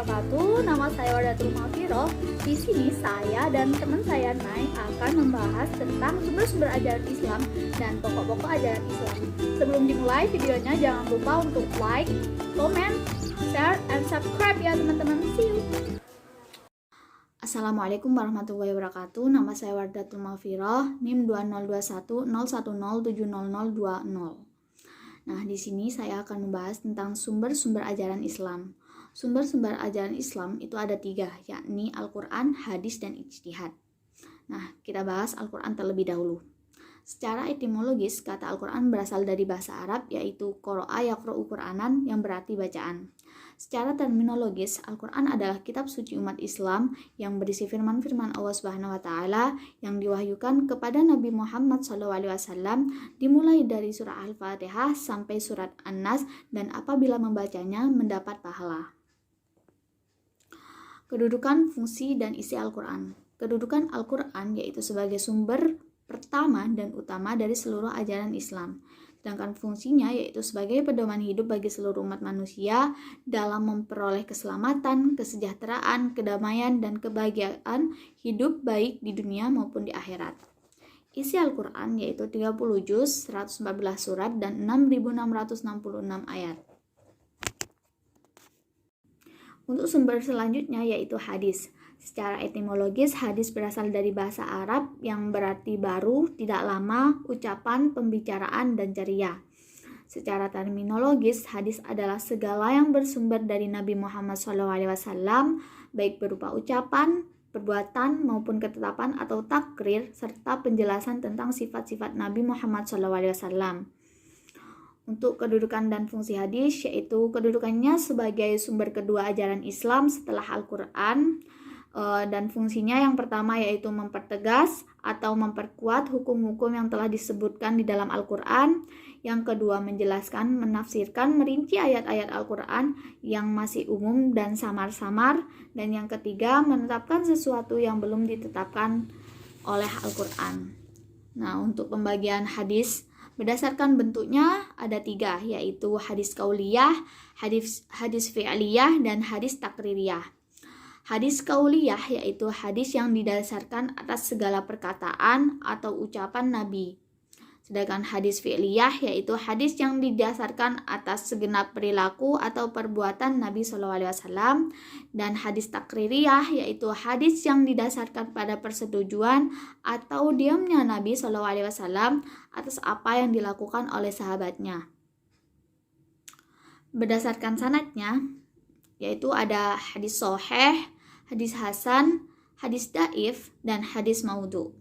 wabarakatuh. Nama saya Wardatul Mafiro. Di sini saya dan teman saya Nai akan membahas tentang sumber-sumber ajaran Islam dan pokok-pokok ajaran Islam. Sebelum dimulai videonya, jangan lupa untuk like, comment, share, and subscribe ya teman-teman. See you. Assalamualaikum warahmatullahi wabarakatuh. Nama saya Wardatul Mafiro, NIM 202101070020. Nah, di sini saya akan membahas tentang sumber-sumber ajaran Islam. Sumber-sumber ajaran Islam itu ada 3, yakni Al-Quran, hadis, dan ijtihad. Nah, kita bahas Al-Quran terlebih dahulu. Secara etimologis, kata Al-Quran berasal dari bahasa Arab, yaitu qara'a yaqra'u Qur'anan, yang berarti bacaan. Secara terminologis, Al-Quran adalah kitab suci umat Islam yang berisi firman-firman Allah Subhanahu wa Ta'ala yang diwahyukan kepada Nabi Muhammad SAW, dimulai dari surah Al-Fatihah sampai surat An-Nas, dan apabila membacanya mendapat pahala. Kedudukan, fungsi, dan isi Al-Quran. Kedudukan Al-Quran yaitu sebagai sumber pertama dan utama dari seluruh ajaran Islam. Sedangkan fungsinya yaitu sebagai pedoman hidup bagi seluruh umat manusia dalam memperoleh keselamatan, kesejahteraan, kedamaian, dan kebahagiaan hidup baik di dunia maupun di akhirat. Isi Al-Quran yaitu 30 juz, 114 surat, dan 6.666 ayat. Untuk sumber selanjutnya yaitu hadis. Secara etimologis, hadis berasal dari bahasa Arab yang berarti baru, tidak lama, ucapan, pembicaraan, dan ceria. Secara terminologis, hadis adalah segala yang bersumber dari Nabi Muhammad SAW, baik berupa ucapan, perbuatan, maupun ketetapan atau takrir, serta penjelasan tentang sifat-sifat Nabi Muhammad SAW. Untuk kedudukan dan fungsi hadis, yaitu kedudukannya sebagai sumber kedua ajaran Islam setelah Al-Quran, dan fungsinya yang pertama yaitu mempertegas atau memperkuat hukum-hukum yang telah disebutkan di dalam Al-Quran. Yang kedua, menjelaskan, menafsirkan, merinci ayat-ayat Al-Quran yang masih umum dan samar-samar. Dan yang ketiga, menetapkan sesuatu yang belum ditetapkan oleh Al-Quran. Nah, untuk pembagian hadis berdasarkan bentuknya ada 3, yaitu hadis qauliyah, hadis fi'liyah, dan hadis takririyah. Hadis qauliyah yaitu hadis yang didasarkan atas segala perkataan atau ucapan Nabi. Sedangkan hadis fi'liyah yaitu hadis yang didasarkan atas segenap perilaku atau perbuatan Nabi SAW. Dan hadis takririyah yaitu hadis yang didasarkan pada persetujuan atau diamnya Nabi SAW atas apa yang dilakukan oleh sahabatnya. Berdasarkan sanadnya, yaitu ada hadis sahih, hadis hasan, hadis dhaif, dan hadis maudhu.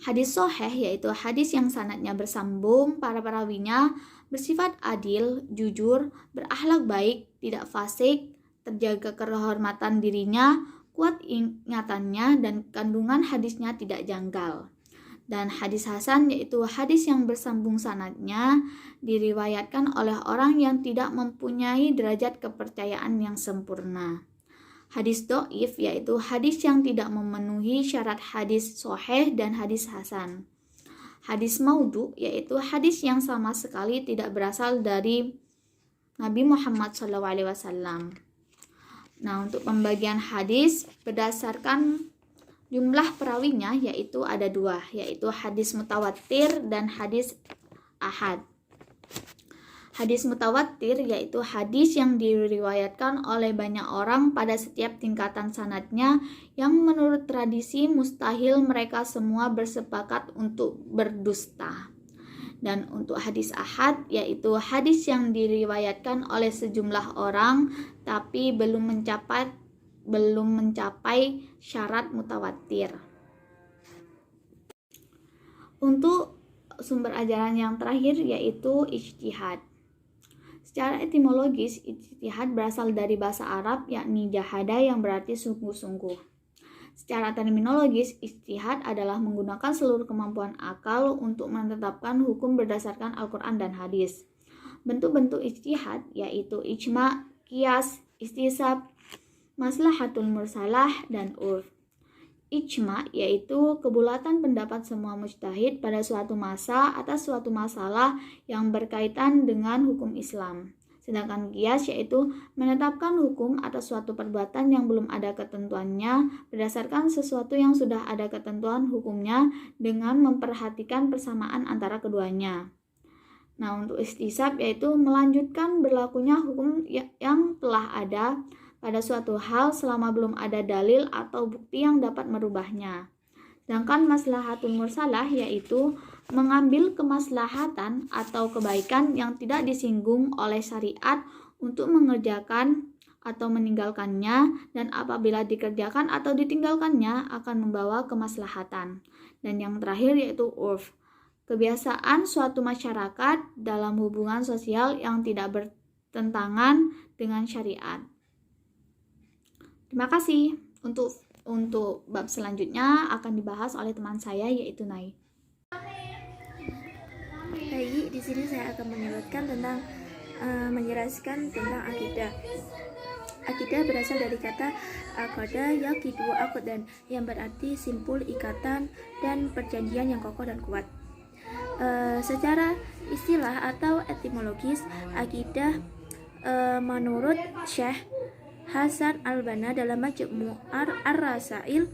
Hadis sahih yaitu hadis yang sanadnya bersambung, para perawinya bersifat adil, jujur, berakhlak baik, tidak fasik, terjaga kehormatan dirinya, kuat ingatannya, dan kandungan hadisnya tidak janggal. Dan hadis hasan yaitu hadis yang bersambung sanadnya diriwayatkan oleh orang yang tidak mempunyai derajat kepercayaan yang sempurna. Hadis dhaif yaitu hadis yang tidak memenuhi syarat hadis sahih dan hadis hasan. Hadis maudhu yaitu hadis yang sama sekali tidak berasal dari Nabi Muhammad SAW. Nah, untuk pembagian hadis berdasarkan jumlah perawinya yaitu ada 2, yaitu hadis mutawatir dan hadis ahad. Hadis mutawatir yaitu hadis yang diriwayatkan oleh banyak orang pada setiap tingkatan sanadnya yang menurut tradisi mustahil mereka semua bersepakat untuk berdusta. Dan untuk hadis ahad yaitu hadis yang diriwayatkan oleh sejumlah orang tapi belum mencapai syarat mutawatir. Untuk sumber ajaran yang terakhir yaitu ijtihad. Secara etimologis, ijtihad berasal dari bahasa Arab yakni jahada yang berarti sungguh-sungguh. Secara terminologis, ijtihad adalah menggunakan seluruh kemampuan akal untuk menetapkan hukum berdasarkan Al-Quran dan hadis. Bentuk-bentuk ijtihad yaitu ijma', qiyas, istisab, maslahatul mursalah, dan urf. Ijma' yaitu kebulatan pendapat semua mujtahid pada suatu masa atas suatu masalah yang berkaitan dengan hukum Islam. Sedangkan qiyas yaitu menetapkan hukum atas suatu perbuatan yang belum ada ketentuannya berdasarkan sesuatu yang sudah ada ketentuan hukumnya dengan memperhatikan persamaan antara keduanya. Nah, untuk istisab yaitu melanjutkan berlakunya hukum yang telah ada pada suatu hal selama belum ada dalil atau bukti yang dapat merubahnya. Sedangkan maslahatul mursalah yaitu mengambil kemaslahatan atau kebaikan yang tidak disinggung oleh syariat untuk mengerjakan atau meninggalkannya, dan apabila dikerjakan atau ditinggalkannya akan membawa kemaslahatan. Dan yang terakhir yaitu urf, kebiasaan suatu masyarakat dalam hubungan sosial yang tidak bertentangan dengan syariat. Terima kasih. Untuk bab selanjutnya akan dibahas oleh teman saya yaitu Nai. Baik, di sini saya akan menjelaskan tentang akidah. Akidah berasal dari kata aqada yaqidu aqdan yang berarti simpul, ikatan, dan perjanjian yang kokoh dan kuat. Secara istilah atau etimologis, akidah menurut Syekh Hasan Al-Banna dalam Majmu' Ar-Rasail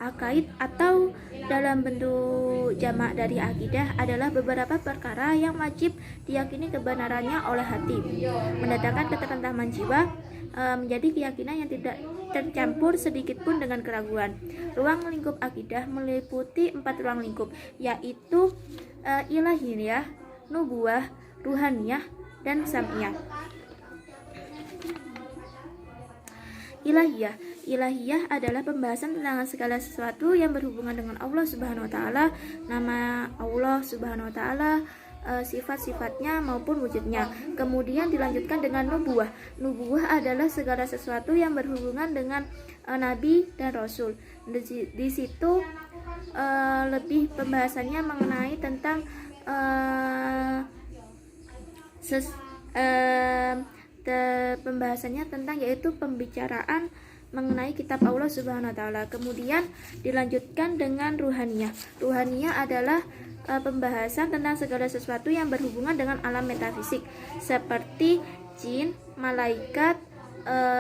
Aqaid atau dalam bentuk jamak dari akidah adalah beberapa perkara yang wajib diyakini kebenarannya oleh hati, mendatangkan ketentraman jiwa, menjadi keyakinan yang tidak tercampur sedikit pun dengan keraguan. Ruang lingkup akidah meliputi 4 ruang lingkup, yaitu ilahiyah, nubuwah, ruhaniyah, dan sam'iyah. Ilahiyah adalah pembahasan tentang segala sesuatu yang berhubungan dengan Allah Subhanahu wa taala, nama Allah Subhanahu wa taala, sifat-sifatnya maupun wujudnya. Kemudian dilanjutkan dengan nubuwah. Nubuwah adalah segala sesuatu yang berhubungan dengan nabi dan rasul. Di situ lebih pembahasannya mengenai tentang pembahasannya tentang yaitu pembicaraan mengenai kitab Allah Subhanahu wa taala. Kemudian dilanjutkan dengan ruhaniyah. Ruhaniyah adalah pembahasan tentang segala sesuatu yang berhubungan dengan alam metafisik seperti jin, malaikat,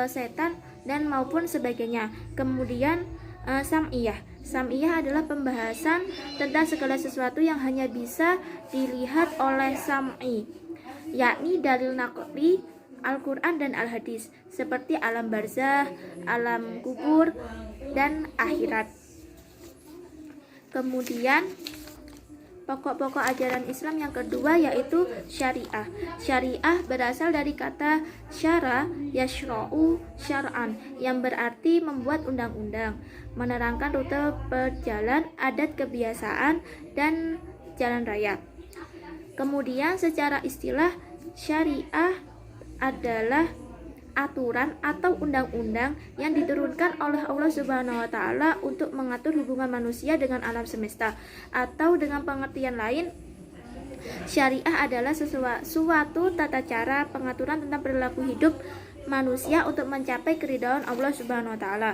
setan, dan maupun sebagainya. Kemudian sam'iyah. Sam'iyah adalah pembahasan tentang segala sesuatu yang hanya bisa dilihat oleh sam'i, yakni dalil naqli Al-Quran dan Al-Hadis, seperti alam barzah, alam kubur, dan akhirat. Kemudian pokok-pokok ajaran Islam yang kedua yaitu syariah. Syariah berasal dari kata syara yashra'u syar'an yang berarti membuat undang-undang, menerangkan rute berjalan, adat, kebiasaan, dan jalan raya. Kemudian secara istilah syariah adalah aturan atau undang-undang yang diturunkan oleh Allah Subhanahu wa taala untuk mengatur hubungan manusia dengan alam semesta, atau dengan pengertian lain, syariah adalah suatu tata cara pengaturan tentang perilaku hidup manusia untuk mencapai keridhaan Allah Subhanahu wa taala.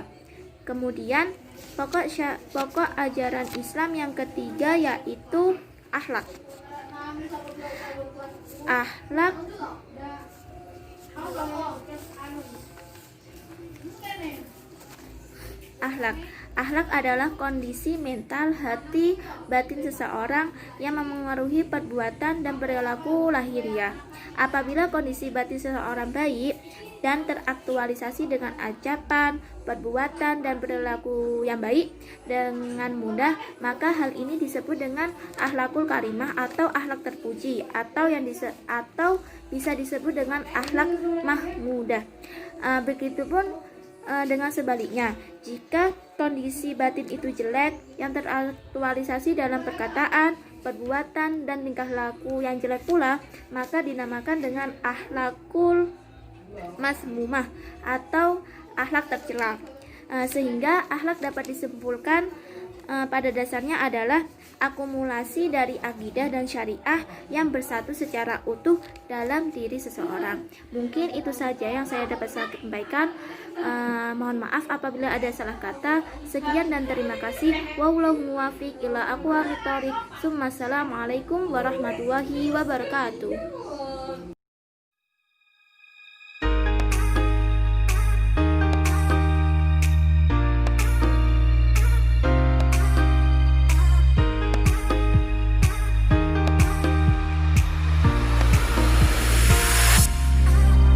Kemudian pokok ajaran Islam yang ketiga yaitu akhlak. Akhlak adalah kondisi mental, hati, batin seseorang yang memengaruhi perbuatan dan perilaku lahiriah. Apabila kondisi batin seseorang baik dan teraktualisasi dengan ucapan, perbuatan, dan perilaku yang baik dengan mudah, maka hal ini disebut dengan akhlakul karimah atau akhlak terpuji, atau bisa disebut dengan akhlak mahmudah. Begitupun dengan sebaliknya, jika kondisi batin itu jelek yang teraktualisasi dalam perkataan, perbuatan, dan tingkah laku yang jelek pula, maka dinamakan dengan akhlakul masmumah atau akhlak tercela. Sehingga akhlak dapat disimpulkan pada dasarnya adalah akumulasi dari akidah dan syariah yang bersatu secara utuh dalam diri seseorang. Mungkin itu saja yang saya dapat sampaikan. Mohon maaf apabila ada salah kata. Sekian dan terima kasih. Wallahu muwaffiq ila aqwamit thoriq. Assalamualaikum warahmatullahi wabarakatuh.